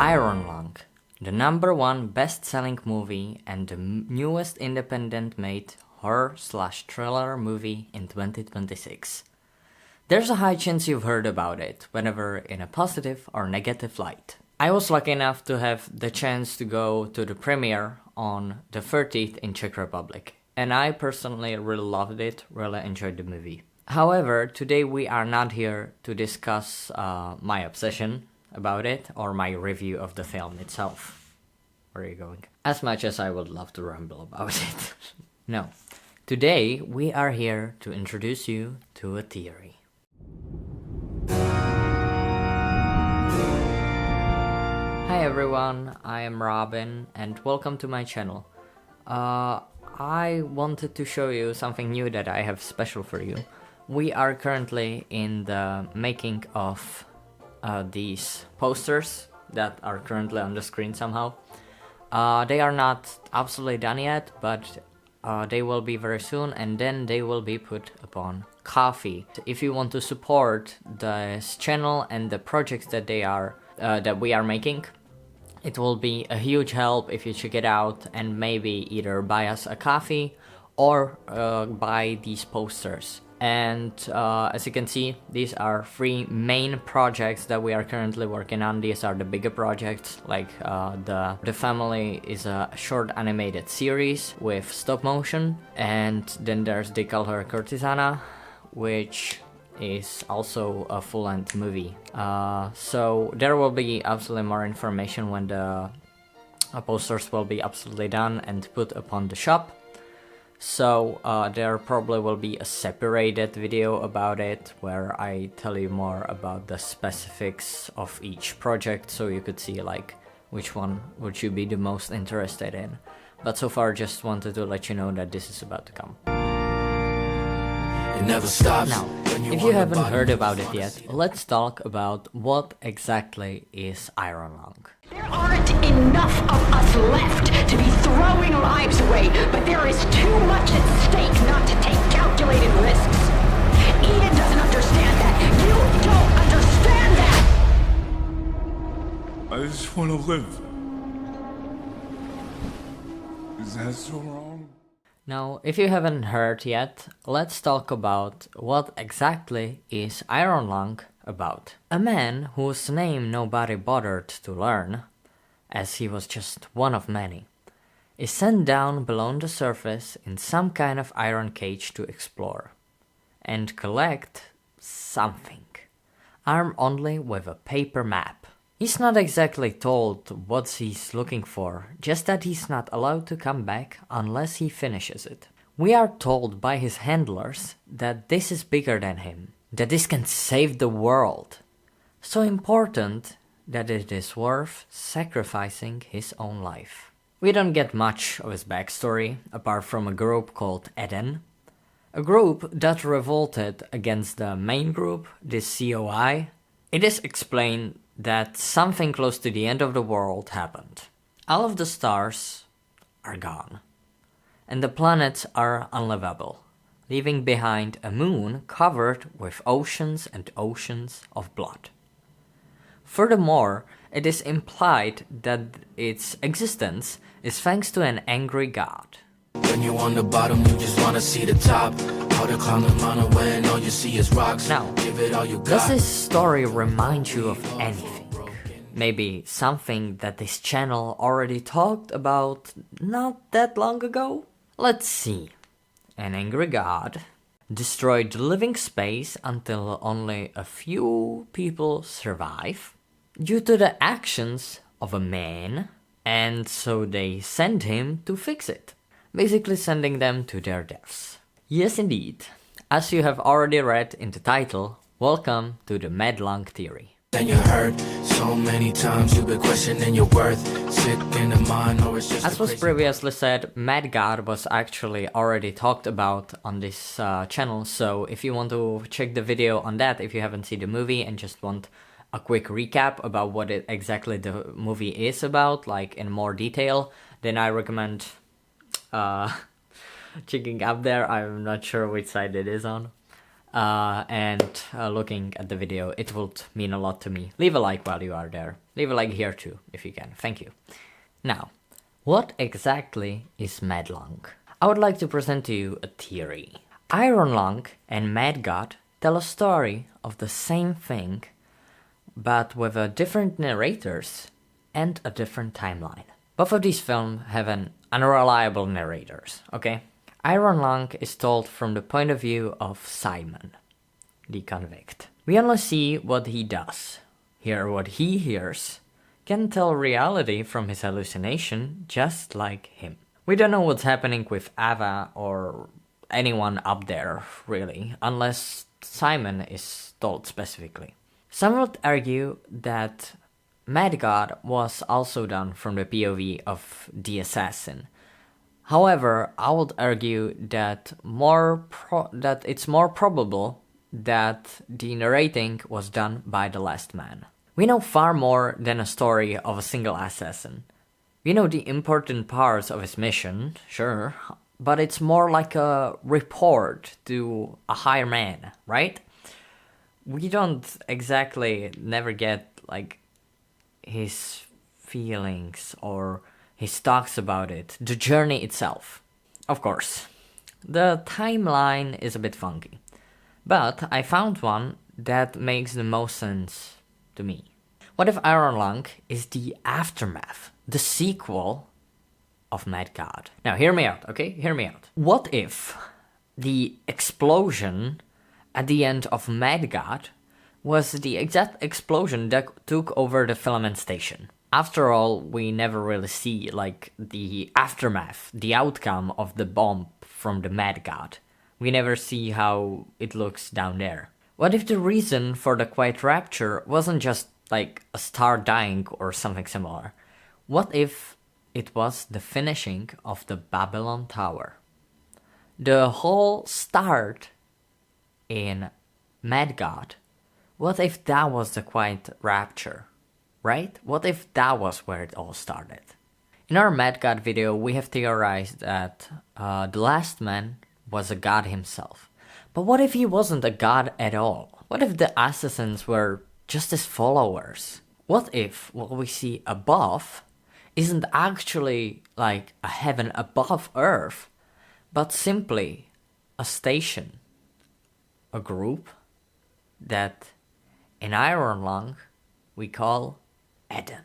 Iron Lung, the #1 best-selling movie and the newest independent-made horror/thriller movie in 2026. There's a high chance you've heard about it, whenever in a positive or negative light. I was lucky enough to have the chance to go to the premiere on the 30th in Czech Republic, and I personally really loved it, really enjoyed the movie. However, today we are not here to discuss my obsession about it or my review of the film itself. Where are you going? As much as I would love to ramble about it. No. Today we are here to introduce you to a theory. Hi everyone, I am Robin and welcome to my channel. I wanted to show you something new that I have special for you. We are currently in the making of these posters that are currently on the screen somehow. They are not absolutely done yet, but they will be very soon, and then they will be put upon Ko-fi. If you want to support this channel and the projects that we are making, it will be a huge help if you check it out and maybe either buy us a Ko-fi or buy these posters. And as you can see, these are 3 main projects that we are currently working on. These are the bigger projects, like The Family is a short animated series with stop motion, and then there's The Color Cortisana, which is also a full-length movie. So there will be absolutely more information when the posters will be absolutely done and put upon the shop. So there probably will be a separated video about it where I tell you more about the specifics of each project, so you could see like which one would you be the most interested in. But so far just wanted to let you know that this is about to come. It never stops. Now, if you haven't heard about it yet, let's talk about what exactly is Iron Lung. There aren't enough of us left to be throwing lives away, but there is too much at stake not to take calculated risks. Ian doesn't understand that. You don't understand that! I just want to live. Is that so wrong? Now, if you haven't heard yet, let's talk about what exactly is Iron Lung about. A man whose name nobody bothered to learn, as he was just one of many, is sent down below the surface in some kind of iron cage to explore and collect something, armed only with a paper map. He's not exactly told what he's looking for, just that he's not allowed to come back unless he finishes it. We are told by his handlers that this is bigger than him, that this can save the world. So important that it is worth sacrificing his own life. We don't get much of his backstory, apart from a group called Eden. A group that revolted against the main group, the COI. It is explained that something close to the end of the world happened. All of the stars are gone, and the planets are unlivable, leaving behind a moon covered with oceans and oceans of blood. Furthermore, it is implied that its existence is thanks to an angry god. When you're on the bottom, you just wanna see the top. How to climb the mountain when all you see is rocks. Now, give it all you got. Does this story remind you of anything? Maybe something that this channel already talked about not that long ago? Let's see. An angry god destroyed living space until only a few people survive due to the actions of a man, and so they send him to fix it, basically sending them to their deaths. Yes indeed, as you have already read in the title, welcome to the Mad Lung theory. Then you heard so many times you've been questioning your worth, sick in the mind, or it's just as was previously said, Mad God was actually already talked about on this channel, so if you want to check the video on that, if you haven't seen the movie and just want a quick recap about what exactly the movie is about, like in more detail, then I recommend checking up there. I'm not sure which side it is on. and looking at the video, it would mean a lot to me. Leave a like while you are there. Leave a like here too, if you can. Thank you. Now, what exactly is Mad Lung? I would like to present to you a theory. Iron Lung and Mad God tell a story of the same thing, but with a different narrators and a different timeline. Both of these films have an unreliable narrators, okay? Iron Lung is told from the point of view of Simon, the convict. We only see what he does, hear what he hears, can tell reality from his hallucination just like him. We don't know what's happening with Ava or anyone up there, really, unless Simon is told specifically. Some would argue that Mad God was also done from the POV of the assassin. However, I would argue that it's more probable that the narrating was done by the last man. We know far more than a story of a single assassin. We know the important parts of his mission, sure, but it's more like a report to a higher man, right? We don't exactly never get like his feelings or his talks about it, the journey itself. Of course, the timeline is a bit funky, but I found one that makes the most sense to me. What if Iron Lung is the aftermath, the sequel of Mad God? Now hear me out, okay? Hear me out. What if the explosion at the end of Mad God was the exact explosion that took over the filament station? After all, we never really see like the aftermath, the outcome of the bomb from the Mad God. We never see how it looks down there. What if the reason for the quiet rapture wasn't just like a star dying or something similar? What if it was the finishing of the Babylon Tower? The whole start in Mad God. What if that was the quiet rapture, right? What if that was where it all started? In our Mad God video, we have theorized that the last man was a god himself. But what if he wasn't a god at all? What if the assassins were just his followers? What if what we see above isn't actually like a heaven above earth, but simply a station, a group that in Iron Lung we call Eden.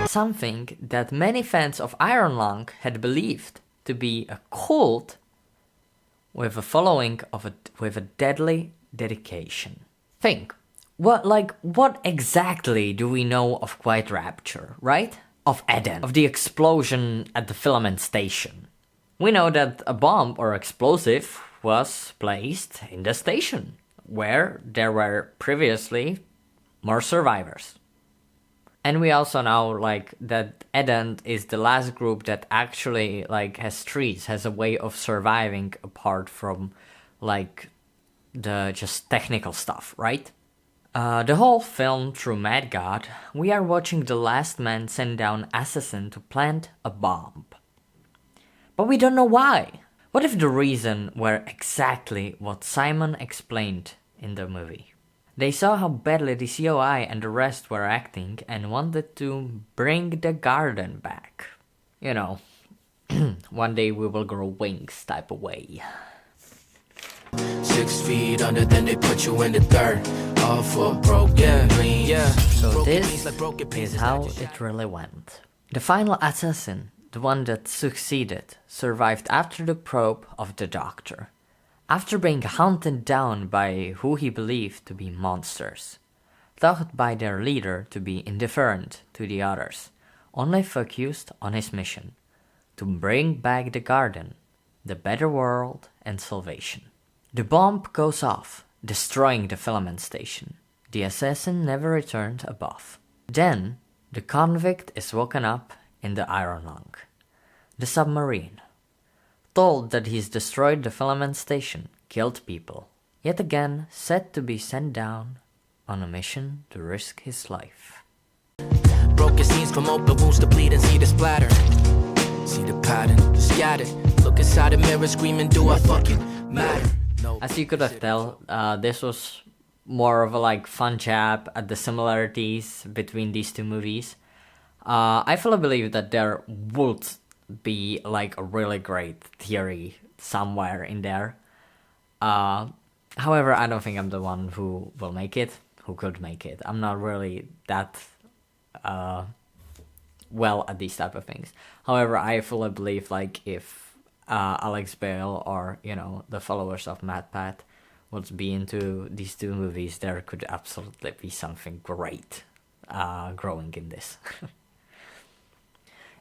Something that many fans of Iron Lung had believed to be a cult with a following with a deadly dedication. Think, what exactly do we know of Quiet Rapture, right? Of Eden, of the explosion at the filament station. We know that a bomb or explosive was placed in the station, where there were previously more survivors. And we also know like that Eden is the last group that actually like has trees, has a way of surviving apart from like the just technical stuff, right? The whole film through Mad God, we are watching the last man send down assassin to plant a bomb. But we don't know why. What if the reason were exactly what Simon explained in the movie? They saw how badly the COI and the rest were acting and wanted to bring the garden back. You know, one day we will grow wings type of way. 6 feet under, then they put you in the dirt. All for broken dreams. Yeah. So this is how it really went. The final assassin, the one that succeeded, survived after the probe of the doctor. After being hunted down by who he believed to be monsters, thought by their leader to be indifferent to the others, only focused on his mission, to bring back the garden, the better world and salvation. The bomb goes off, destroying the filament station. The assassin never returned above. Then, the convict is woken up in the Iron Lung, the submarine. Told that he's destroyed the filament station, killed people, yet again said to be sent down on a mission to risk his life. Broken scenes from open wounds to bleed and see the splatter. See the pattern, scattered. look inside the mirror screaming, do I fucking matter? No. As you could have tell, this was more of a like fun jab at the similarities between these two movies. I fully believe that there would be like a really great theory somewhere in there. However, I don't think I'm the one who will make it, who could make it. I'm not really that well at these type of things. However, I fully believe like if Alex Bale or, you know, the followers of MatPat would be into these two movies, there could absolutely be something great growing in this.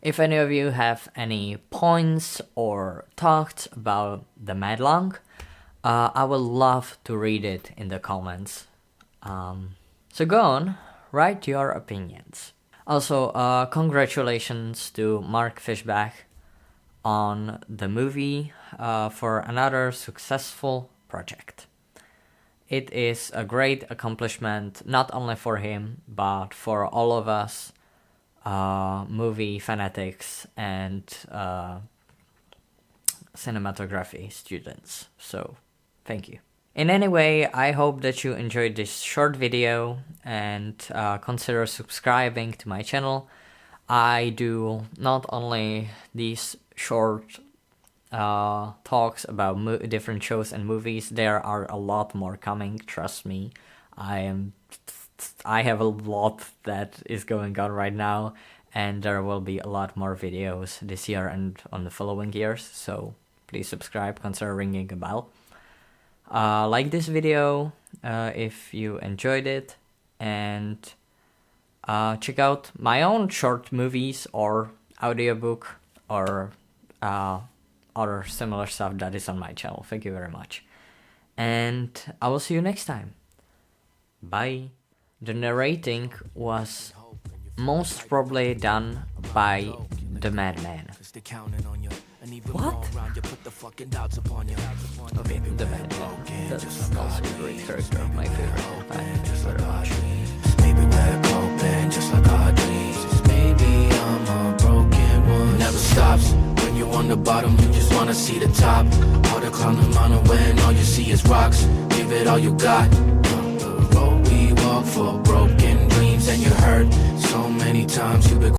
If any of you have any points or thoughts about the Madlong, I would love to read it in the comments. So go on, write your opinions. Also, congratulations to Mark Fishback on the movie for another successful project. It is a great accomplishment, not only for him, but for all of us movie fanatics and cinematography students. So, thank you. In any way, I hope that you enjoyed this short video and consider subscribing to my channel. I do not only these short talks about different shows and movies, there are a lot more coming, trust me. I have a lot that is going on right now, and there will be a lot more videos this year and on the following years, so please subscribe, consider ringing a bell. Like this video if you enjoyed it, and check out my own short movies or audiobook or other similar stuff that is on my channel. Thank you very much, and I will see you next time. Bye. The narrating was most probably done by the Madman. What? Okay, the Madman. That's also a great character of my favorite. Thank you very much. Maybe we're open just like our dreams. Maybe I'm a broken one. Never stops. When you're on the bottom, you just wanna see the top. All the climb the mountain when all you see is rocks. Give it all you got. The road we walk for broken dreams, and you hurt so many times you've been